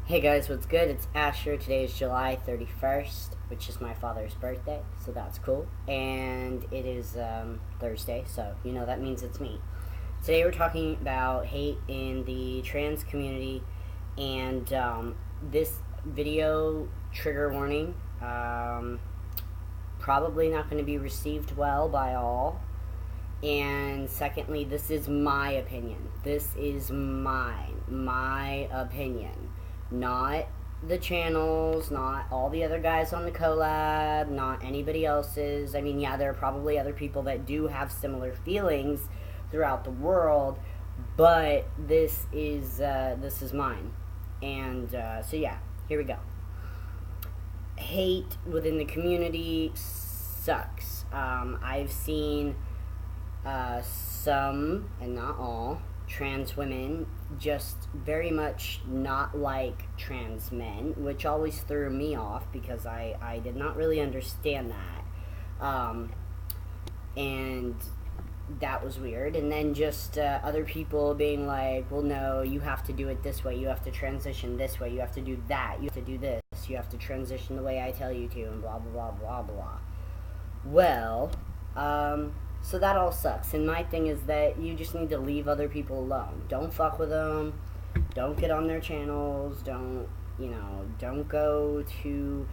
Hey guys, what's good? It's Asher. Today is July 31st, which is my father's birthday, so that's cool. And it is Thursday, so that means it's me. Today we're talking about hate in the trans community, and this video, trigger warning, probably not going to be received well by all. And secondly, this is my opinion. This is my opinion. Not the channels, not all the other guys on the collab, not anybody else's. I mean, yeah, there are probably other people that do have similar feelings throughout the world, but this is mine. And so yeah, here we go. Hate within the community sucks. I've seen some, and not all, trans women just very much not like trans men, which always threw me off because I did not really understand that. And that was weird. And then just other people being like, well, no, you have to do it this way, you have to transition this way, you have to do that, you have to do this, you have to transition the way I tell you to, and blah, blah, blah, blah, blah. Well, so that all sucks, and my thing is that you just need to leave other people alone. Don't fuck with them, don't get on their channels, don't go to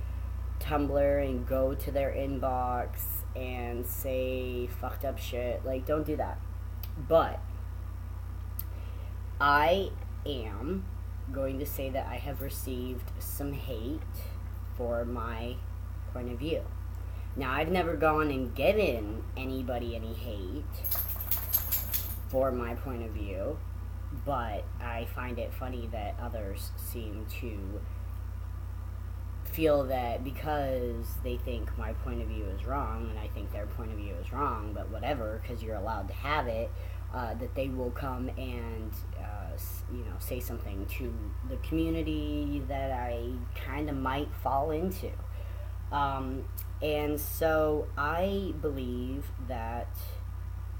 Tumblr and go to their inbox and say fucked up shit. Like, don't do that. But I am going to say that I have received some hate for my point of view. Now, I've never gone and given anybody any hate for my point of view, but I find it funny that others seem to feel that because they think my point of view is wrong, and I think their point of view is wrong, but whatever, because you're allowed to have it, that they will come and, say something to the community that I kind of might fall into. And so I believe that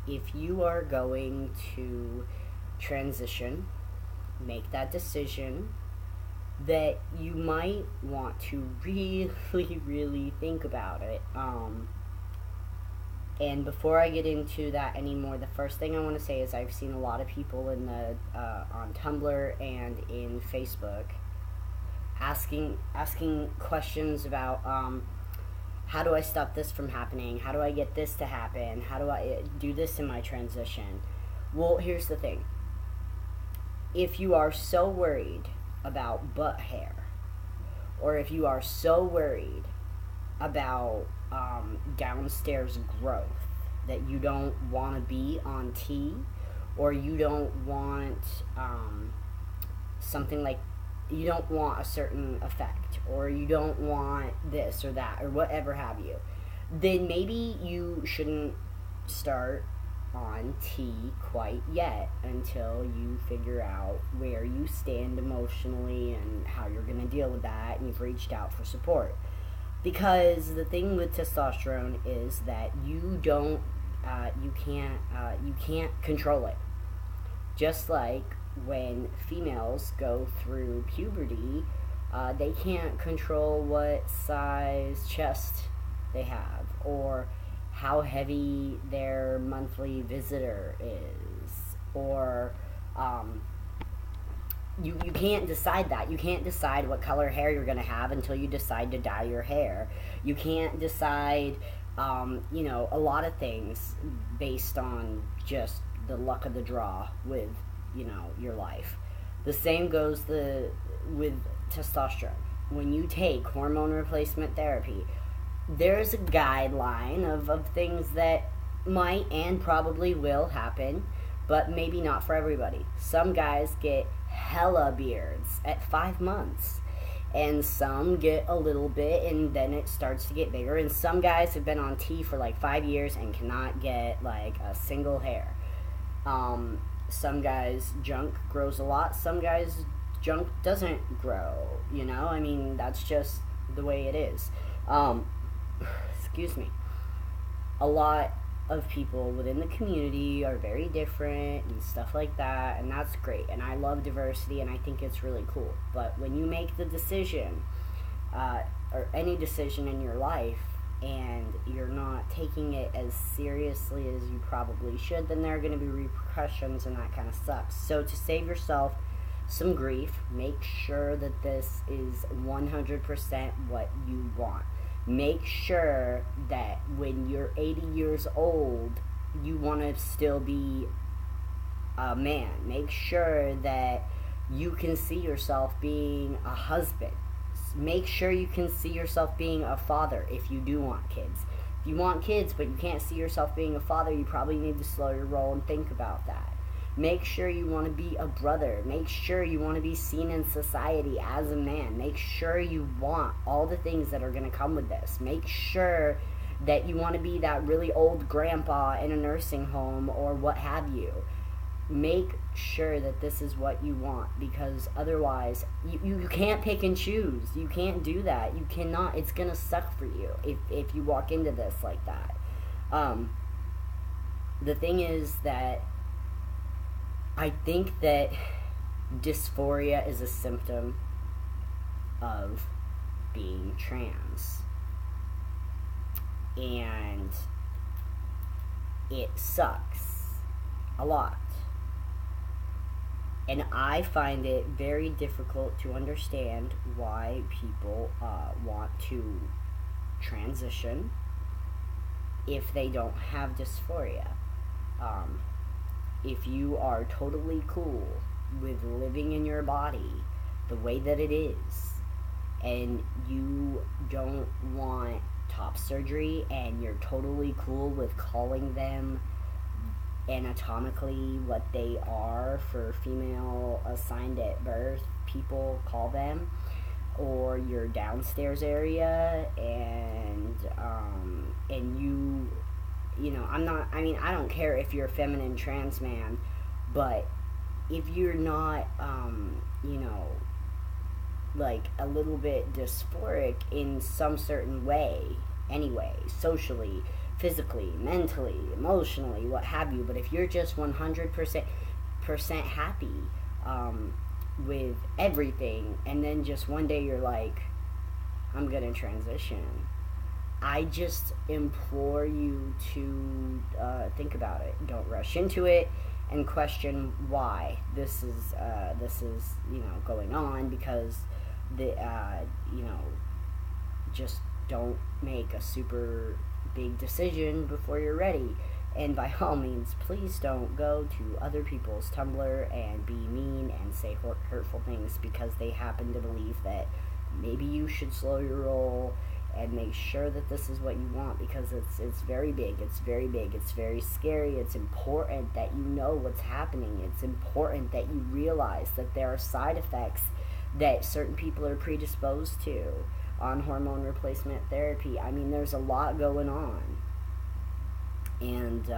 if you are going to transition, make that decision, that you might want to really, really think about it. And before I get into that anymore, the first thing I want to say is I've seen a lot of people in the on Tumblr and in Facebook asking questions about how do I stop this from happening? How do I get this to happen? How do I do this in my transition? Well, here's the thing. If you are so worried about butt hair, or if you are so worried about downstairs growth that you don't want to be on T, or you don't want something like, you don't want a certain effect, or you don't want this or that, or whatever have you, then maybe you shouldn't start on T quite yet until you figure out where you stand emotionally and how you're going to deal with that, and you've reached out for support. Because the thing with testosterone is that you can't control it. Just like when females go through puberty, they can't control what size chest they have, or how heavy their monthly visitor is, or you can't decide that. You can't decide what color hair you're going to have until you decide to dye your hair. You can't decide a lot of things based on just the luck of the draw with your life. The same goes with testosterone. When you take hormone replacement therapy, there's a guideline of things that might and probably will happen, but maybe not for everybody. Some guys get hella beards at 5 months, and some get a little bit and then it starts to get bigger, and some guys have been on T for like 5 years and cannot get like a single hair. Some guys junk grows a lot, some guys junk doesn't grow, I mean, that's just the way it is. Excuse me. A lot of people within the community are very different and stuff like that, and that's great, and I love diversity and I think it's really cool. But when you make the decision, or any decision in your life, and you're not taking it as seriously as you probably should, then there are going to be repercussions, and that kind of sucks. So to save yourself some grief, make sure that this is 100% what you want. Make sure that when you're 80 years old, you want to still be a man. Make sure that you can see yourself being a husband. Make sure you can see yourself being a father if you do want kids. If you want kids but you can't see yourself being a father, you probably need to slow your roll and think about that. Make sure you want to be a brother. Make sure you want to be seen in society as a man. Make sure you want all the things that are going to come with this. Make sure that you want to be that really old grandpa in a nursing home or what have you. Make sure that this is what you want, because otherwise you can't pick and choose. You can't do that. You cannot. It's gonna suck for you if you walk into this like that. The thing is that I think that dysphoria is a symptom of being trans, and it sucks a lot. And I find it very difficult to understand why people want to transition if they don't have dysphoria. If you are totally cool with living in your body the way that it is, and you don't want top surgery, and you're totally cool with calling them anatomically what they are for female assigned at birth, people call them, or your downstairs area, and you know, I don't care if you're a feminine trans man, but if you're not, you know, like a little bit dysphoric in some certain way, anyway, socially, physically, mentally, emotionally, what have you, but if you're just 100% happy with everything, and then just one day you're like, I'm gonna transition, I just implore you to think about it. Don't rush into it and question why this is you know, going on, because the you know, just don't make a super big decision before you're ready. And by all means, please don't go to other people's Tumblr and be mean and say hurtful things because they happen to believe that maybe you should slow your roll and make sure that this is what you want, because it's very big, it's very big, it's very scary. It's important that you know what's happening. It's important that you realize that there are side effects that certain people are predisposed to on hormone replacement therapy. I mean, there's a lot going on. And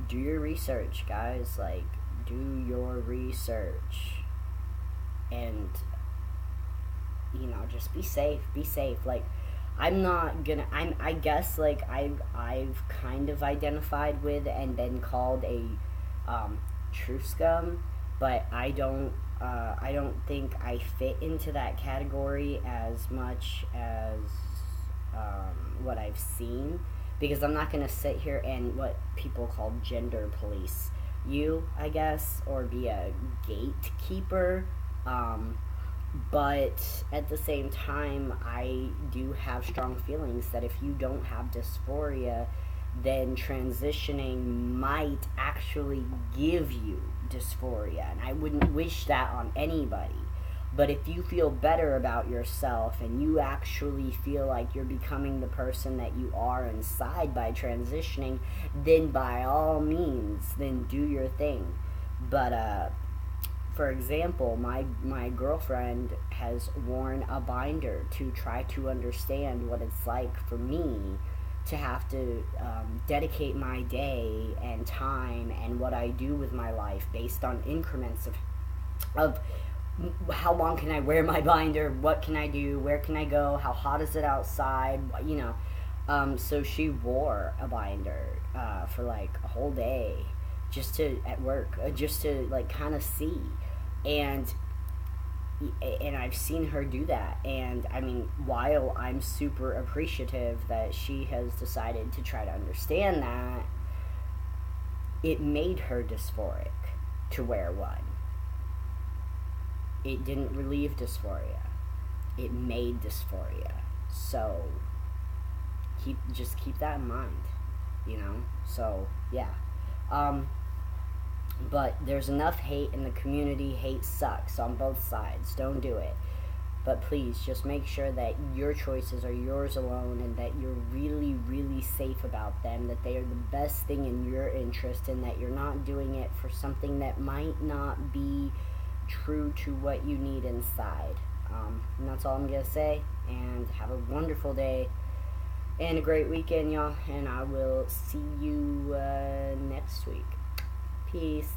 do your research, guys. Like, do your research. And, you know, just be safe. Be safe. Like, I guess, like, I've kind of identified with and been called a Truscum, but I don't think I fit into that category as much as what I've seen, because I'm not going to sit here and what people call gender police you, I guess, or be a gatekeeper, but at the same time, I do have strong feelings that if you don't have dysphoria, then transitioning might actually give you dysphoria, and I wouldn't wish that on anybody. But if you feel better about yourself and you actually feel like you're becoming the person that you are inside by transitioning, then by all means, then do your thing. But for example, my girlfriend has worn a binder to try to understand what it's like for me to have to dedicate my day and time and what I do with my life based on increments of how long can I wear my binder, what can I do, where can I go, how hot is it outside, you know. So she wore a binder for like a whole day, just to at work, just to like kind of see, and I've seen her do that. And I mean, while I'm super appreciative that she has decided to try to understand that, it made her dysphoric to wear one. It didn't relieve dysphoria. It made dysphoria. So keep that in mind, you know? So, yeah. But there's enough hate in the community. Hate sucks on both sides. Don't do it. But please, just make sure that your choices are yours alone, and that you're really, really safe about them, that they are the best thing in your interest, and that you're not doing it for something that might not be true to what you need inside. And that's all I'm going to say. And have a wonderful day and a great weekend, y'all. And I will see you next week. Peace.